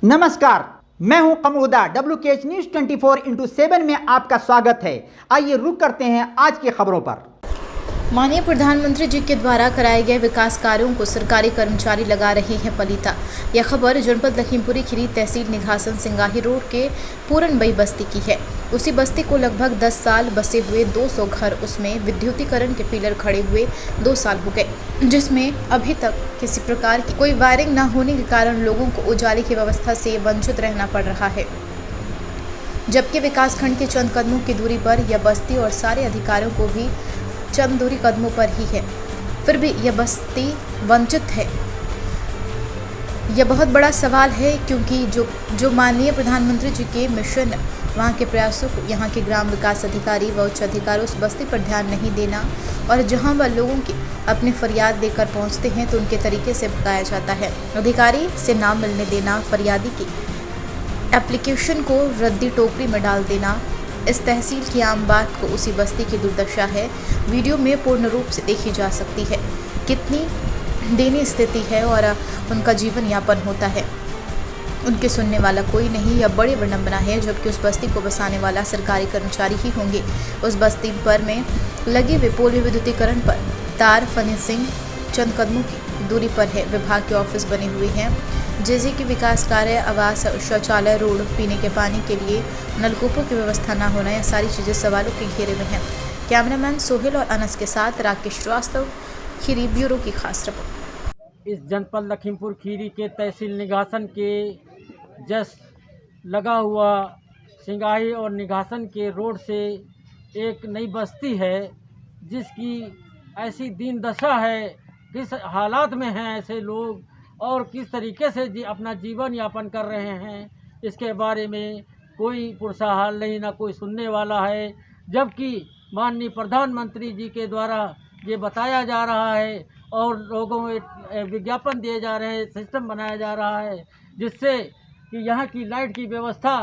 नमस्कार, मैं हूं कमरुद्दीन। WKH न्यूज़ 24/7 में आपका स्वागत है। आइए रुक करते हैं आज की खबरों पर। माननीय प्रधानमंत्री जी के द्वारा कराए गए विकास कार्यों को सरकारी कर्मचारी लगा रहे हैं पलीता। यह खबर जनपद लखीमपुर खीरी तहसील निघासन सिंगाही रोड के पूरनबई बस्ती की है। उसी बस्ती को लगभग 10 साल बसे हुए 200 घर, उसमें विद्युतीकरण के पिलर खड़े हुए 2 साल हो गए, जिसमें अभी तक किसी प्रकार की कोई वायरिंग न होने के कारण लोगों को उजाले की व्यवस्था से वंचित रहना पड़ रहा है। जबकि विकासखंड के चंद कदमों की दूरी पर यह बस्ती और सारे अधिकारियों को भी चंद दूरी कदमों पर ही है, फिर भी यह बस्ती वंचित है। यह बहुत बड़ा सवाल है, क्योंकि जो माननीय प्रधानमंत्री जी के मिशन, वहाँ के प्रयासों को यहाँ के ग्राम विकास अधिकारी व उच्च अधिकारी उस बस्ती पर ध्यान नहीं देना, और जहाँ वह लोगों की अपनी फरियाद देकर पहुँचते हैं तो उनके तरीके से भगाया जाता है। अधिकारी से नाम मिलने देना, फरियादी की एप्लीकेशन को रद्दी टोकरी में डाल देना, इस तहसील की आम बात को उसी बस्ती की दुर्दशा है। वीडियो में पूर्ण रूप से देखी जा सकती है कितनी दयनीय स्थिति है और उनका जीवन यापन होता है। उनके सुनने वाला कोई नहीं, यह बड़ी विडंबना है। जबकि उस बस्ती को बसाने वाला सरकारी कर्मचारी ही होंगे। उस बस्ती पर में लगे हुए पोल विद्युतीकरण पर तार फिनिशिंग चंद कदमों की दूरी पर है। विभाग के ऑफिस बने हुए हैं, जैसे कि विकास कार्य, आवास, शौचालय, रोड, पीने के पानी के लिए नलकूपों की व्यवस्था न होना, यह सारी चीज़ें सवालों के घेरे में हैं। कैमरामैन सोहेल और अनस के साथ राकेश श्रीवास्तव, खीरी ब्यूरो की खास रिपोर्ट। इस जनपद लखीमपुर खीरी के तहसील निघासन के जस्ट लगा हुआ सिंगाही और निघासन के रोड से एक नई बस्ती है, जिसकी ऐसी दीन दशा है, किस हालात में हैं ऐसे लोग और किस तरीके से अपना जीवन यापन कर रहे हैं, इसके बारे में कोई पुरसा हाल नहीं, ना कोई सुनने वाला है। जबकि माननीय प्रधानमंत्री जी के द्वारा ये बताया जा रहा है और लोगों में विज्ञापन दिए जा रहे हैं, सिस्टम बनाया जा रहा है, जिससे कि यहाँ की लाइट की व्यवस्था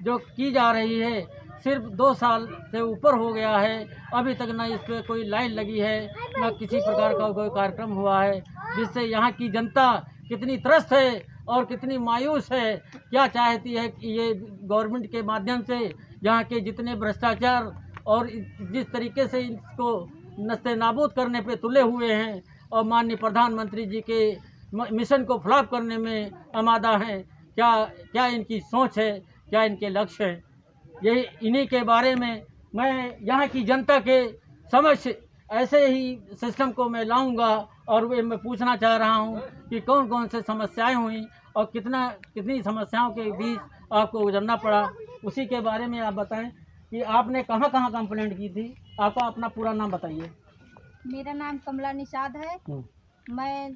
जो की जा रही है सिर्फ 2 साल से ऊपर हो गया है, अभी तक ना इस पर कोई लाइन लगी है, ना किसी प्रकार का कोई कार्यक्रम हुआ है, जिससे यहाँ की जनता कितनी त्रस्त है और कितनी मायूस है। क्या चाहती है कि ये गवर्नमेंट के माध्यम से यहाँ के जितने भ्रष्टाचार और जिस तरीके से इसको नस्ते नाबूद करने पे तुले हुए हैं और माननीय प्रधानमंत्री जी के मिशन को फ्लॉप करने में आमादा हैं, क्या इनकी सोच है, क्या इनके लक्ष्य हैं, यही इन्हीं के बारे में मैं यहाँ की जनता के समक्ष ऐसे ही सिस्टम को मैं लाऊंगा और वे मैं पूछना चाह रहा हूँ कि कौन कौन से समस्याएं हुई और कितनी समस्याओं के बीच आपको गुजरना पड़ा, उसी के बारे में आप बताएं कि आपने कहाँ कहाँ कंप्लेंट की थी। आपका अपना पूरा नाम बताइए। मेरा नाम कमला निषाद है। मैं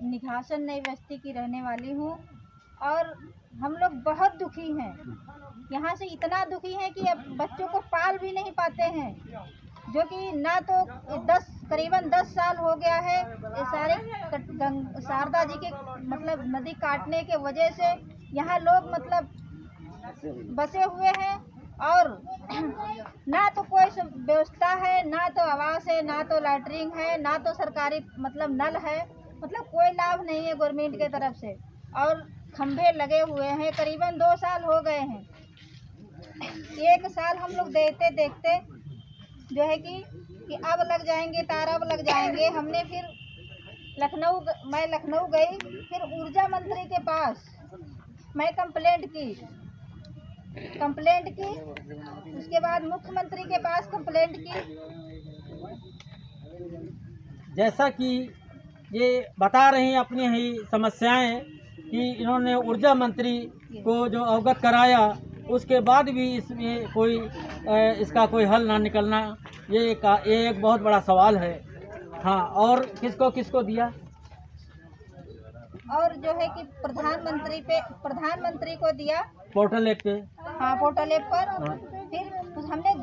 निघासन नई बस्ती की रहने वाली हूँ और हम लोग बहुत दुखी हैं। यहाँ से इतना दुखी हैं कि अब बच्चों को पाल भी नहीं पाते हैं, जो कि ना तो करीबन 10 साल हो गया है। ये सारे शारदा जी के मतलब नदी काटने के वजह से यहाँ लोग मतलब बसे हुए हैं और ना तो कोई व्यवस्था है, ना तो आवास है, ना तो लैटरिन है, ना तो सरकारी मतलब नल है, मतलब कोई लाभ नहीं है गवर्नमेंट के तरफ से। और खंभे लगे हुए हैं, करीबन 2 साल हो गए हैं। 1 साल हम लोग देखते जो है कि अब लग जाएंगे तार, अब लग जाएंगे। हमने फिर मैं लखनऊ गई, फिर ऊर्जा मंत्री के पास मैं कंप्लेंट की, उसके बाद मुख्यमंत्री के पास कंप्लेंट की। जैसा कि ये बता रही हैं अपनी ही समस्याएं कि इन्होंने ऊर्जा मंत्री को जो अवगत कराया, उसके बाद भी इसमें कोई इसका कोई हल ना निकलना, ये एक बहुत बड़ा सवाल है। हाँ, और किसको दिया? और जो है कि प्रधानमंत्री को दिया पोर्टल ऐप पे। हाँ, पोर्टल ऐप पर। हाँ। फिर हमने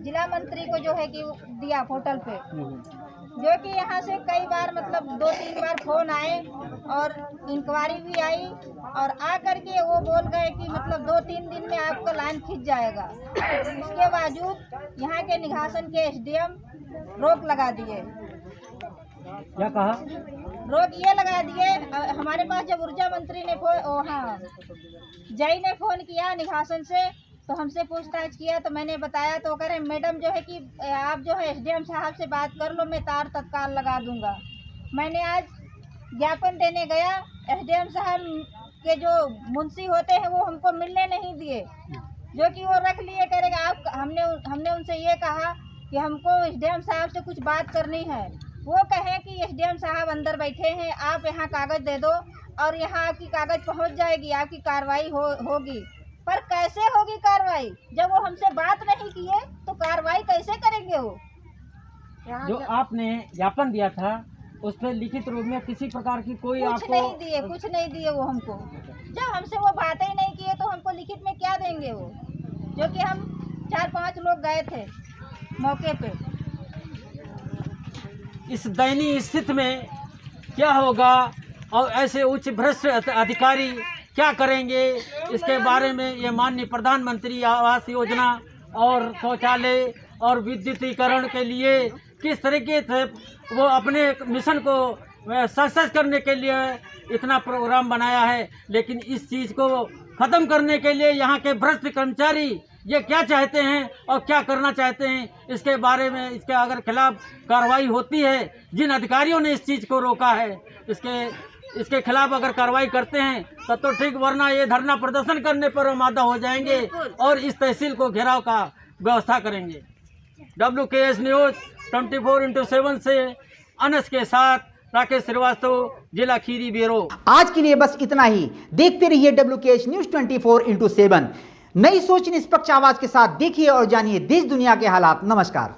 जिला मंत्री को जो है कि दिया पोर्टल पे, जो कि यहाँ से कई बार मतलब 2-3 बार फोन आए और इंक्वायरी भी आई और आ करके वो बोल गए कि मतलब 2-3 दिन में आपका लाइन खिंच जाएगा। उसके बावजूद यहाँ के निघासन के SDM रोक लगा दिए। क्या कहा? रोक ये लगा दिए। हमारे पास जब ऊर्जा मंत्री ने जय ने फोन किया निघासन से, तो हमसे पूछताछ किया, तो मैंने बताया, तो कह रहे मैडम जो है कि आप जो है एसडीएम साहब से बात कर लो, मैं तार तत्काल लगा दूंगा। मैंने आज ज्ञापन देने गया, एसडीएम साहब के जो मुंशी होते हैं वो हमको मिलने नहीं दिए, जो कि वो रख लिए। कह रहे आप हमने उनसे ये कहा कि हमको एसडीएम साहब से कुछ बात करनी है। वो कहें कि एसडीएम साहब अंदर बैठे हैं, आप यहाँ कागज़ दे दो और यहाँ आपकी कागज़ पहुँच जाएगी, आपकी कार्रवाई होगी। पर कैसे होगी कार्रवाई जब वो हमसे बात नहीं किए, तो कार्रवाई कैसे करेंगे वो? जो आपने ज्ञापन दिया था उस पर लिखित रूप में किसी प्रकार की कोई कुछ आपको नहीं दिए वो हमको। जब हमसे वो बातें ही नहीं किए तो हमको लिखित में क्या देंगे वो? जो कि हम 4-5 लोग गए थे मौके पे। इस दयनीय स्थिति में क्या होगा और ऐसे उच्च भ्रष्ट अधिकारी क्या करेंगे, इसके बारे में ये माननीय प्रधानमंत्री आवास योजना और शौचालय और विद्युतीकरण के लिए किस तरीके से वो अपने मिशन को सक्सेस करने के लिए इतना प्रोग्राम बनाया है, लेकिन इस चीज़ को ख़त्म करने के लिए यहाँ के भ्रष्ट कर्मचारी ये क्या चाहते हैं और क्या करना चाहते हैं, इसके बारे में इसके अगर खिलाफ कार्रवाई होती है, जिन अधिकारियों ने इस चीज़ को रोका है इसके खिलाफ अगर कार्रवाई करते हैं तब तो ठीक, वरना ये धरना प्रदर्शन करने पर आमादा हो जाएंगे और इस तहसील को घेराव का व्यवस्था करेंगे। WKS न्यूज़ 24/7 से अनस के साथ राकेश श्रीवास्तव, जिला खीरी ब्यूरो। आज के लिए बस इतना ही। देखते रहिए WKS न्यूज़ 24/7। नई सोच निष्पक्ष आवाज के साथ देखिए और जानिए देश दुनिया के हालात। नमस्कार।